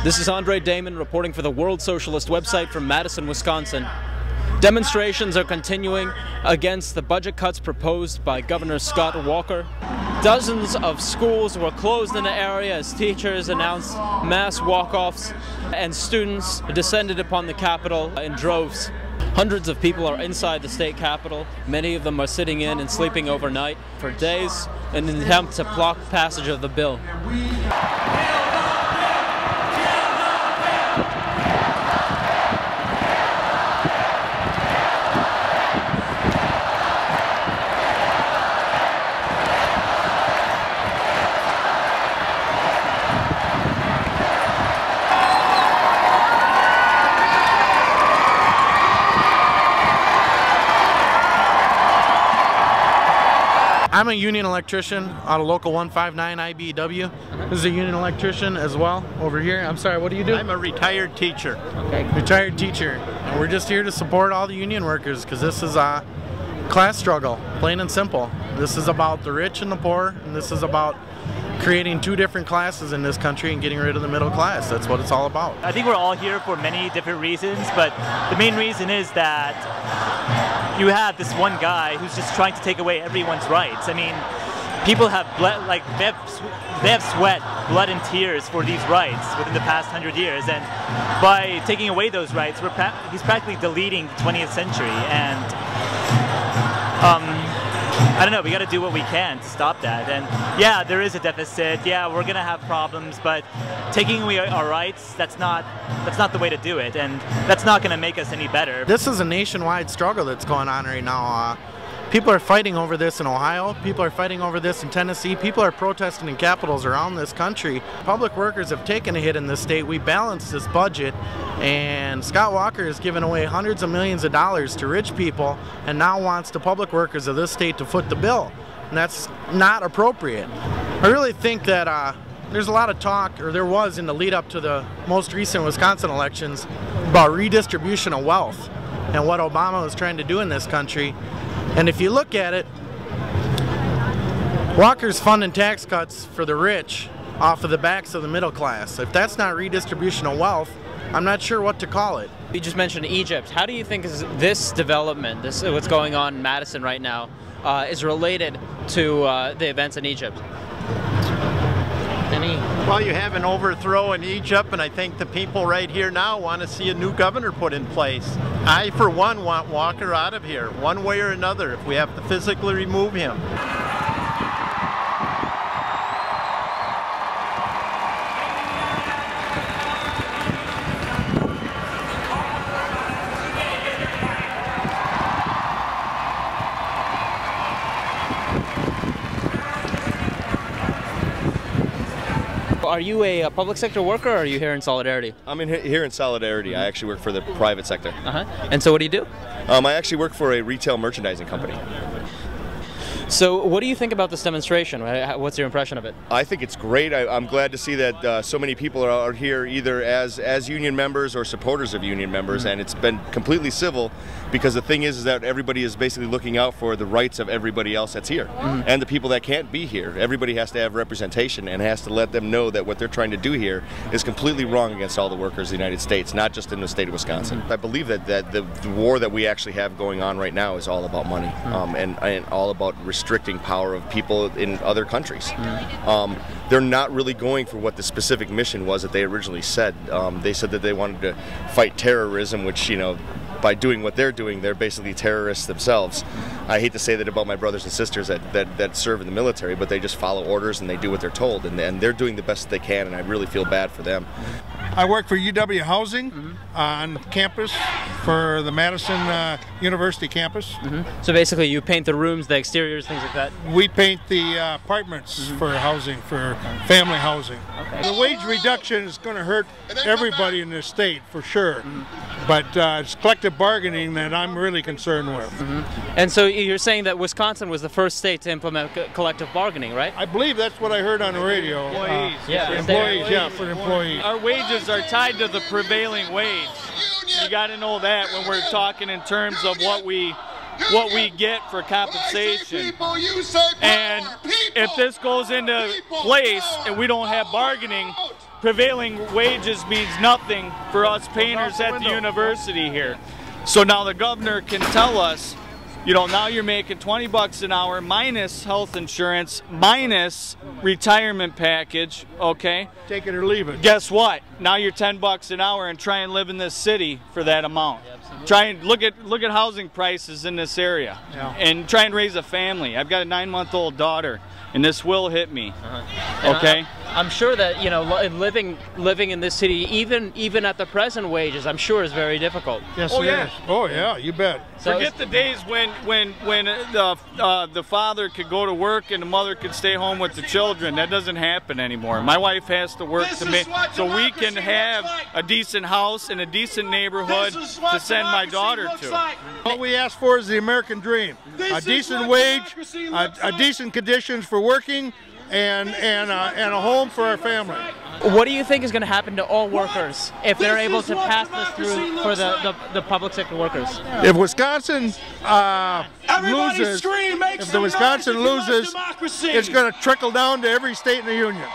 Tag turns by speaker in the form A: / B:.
A: This is Andre Damon reporting for the World Socialist website from Madison, Wisconsin. Demonstrations are continuing against the budget cuts proposed by Governor Scott Walker. Dozens of schools were closed in the area as teachers announced mass walk-offs, and students descended upon the Capitol in droves. Hundreds of people are inside the state capitol. Many of them are sitting in and sleeping overnight for days in an attempt to block passage of the bill.
B: I'm a union electrician out of local 159 IBEW. This is a union electrician as well over here. I'm sorry, what do you do?
C: I'm a retired teacher.
B: Okay. Retired teacher. And we're just here to support all the union workers because this is a class struggle, plain and simple. This is about the rich and the poor, and this is about creating two different classes in this country and getting rid of the middle class. That's what it's all about.
D: I think we're all here for many different reasons, but the main reason is that you have this one guy who's just trying to take away everyone's rights. I mean, people have they have sweat, blood, and tears for these rights within the past 100 years, and by taking away those rights, he's practically deleting the 20th century. And I don't know, we got to do what we can to stop that. And yeah, there is a deficit. Yeah, we're gonna have problems, but taking away our rights, that's not the way to do it, and that's not gonna make us any better.
B: This is a nationwide struggle that's going on right now. People are fighting over this in Ohio. People are fighting over this in Tennessee. People are protesting in capitals around this country. Public workers have taken a hit in this state. We balanced this budget, and Scott Walker has given away hundreds of millions of dollars to rich people and now wants the public workers of this state to foot the bill. And that's not appropriate. I really think that there's a lot of talk, or there was in the lead up to the most recent Wisconsin elections, about redistribution of wealth and what Obama was trying to do in this country. And if you look at it, Walker's funding tax cuts for the rich off of the backs of the middle class. If that's not redistribution of wealth, I'm not sure what to call it.
A: You just mentioned Egypt. How do you think this development, what's going on in Madison right now, is related to the events in Egypt?
C: Well, you have an overthrow in Egypt, and I think the people right here now want to see a new governor put in place. I, for one, want Walker out of here, one way or another, if we have to physically remove him.
A: Are you a public sector worker, or are you here in solidarity?
E: I'm here in solidarity. I actually work for the private sector.
A: And so what do you do?
E: I actually work for a retail merchandising company.
A: So what do you think about this demonstration? What's your impression of it?
E: I think it's great. I'm glad to see that so many people are out here either as union members or supporters of union members, and it's been completely civil, because the thing is that everybody is basically looking out for the rights of everybody else that's here, and the people that can't be here. Everybody has to have representation and has to let them know that what they're trying to do here is completely wrong against all the workers of the United States, not just in the state of Wisconsin. I believe that the war that we actually have going on right now is all about money, and all about restricting power of people in other countries. They're not really going for what the specific mission was that they originally said. They said that they wanted to fight terrorism, which, you know, by doing what they're doing, they're basically terrorists themselves. I hate to say that about my brothers and sisters that serve in the military, but they just follow orders and they do what they're told, and they're doing the best they can, and I really feel bad for them.
F: I work for UW Housing on campus for the Madison University campus.
A: So basically you paint the rooms, the exteriors, things like that?
F: We paint the apartments for housing, for family housing. The wage reduction is going to hurt everybody in this state, for sure. But it's collective bargaining that I'm really concerned with.
A: And so you're saying that Wisconsin was the first state to implement collective bargaining, right?
F: I believe that's what I heard on the radio.
A: Employees.
F: For employees.
G: Our wages are tied to the prevailing wage. You got to know that when we're talking in terms of what we get for compensation. And if this goes into place and we don't have bargaining, prevailing wages means nothing for us painters at the university here. So now the governor can tell us, you know, now you're making 20 bucks an hour minus health insurance, minus retirement package, okay?
F: Take it or leave it.
G: Guess what? Now you're 10 bucks an hour and try and live in this city for that amount. Try and look at housing prices in this area, and try and raise a family. I've got a 9-month-old daughter, and this will hit me. Okay.
A: I'm sure that, you know, living in this city, even at the present wages, I'm sure is very difficult.
F: Yes, it is. Oh yeah, you bet.
G: So forget the days when the father could go to work and the mother could stay home with the children. That doesn't happen anymore. My wife has to work so we can have a decent house and a decent neighborhood to send my daughter to.
F: What we ask for is the American dream: a decent wage, a decent conditions for working, and a home for our family.
A: What do you think is going to happen to all workers if they're able to pass this through for the public sector workers?
F: If Wisconsin loses, it's going to trickle down to every state in the union.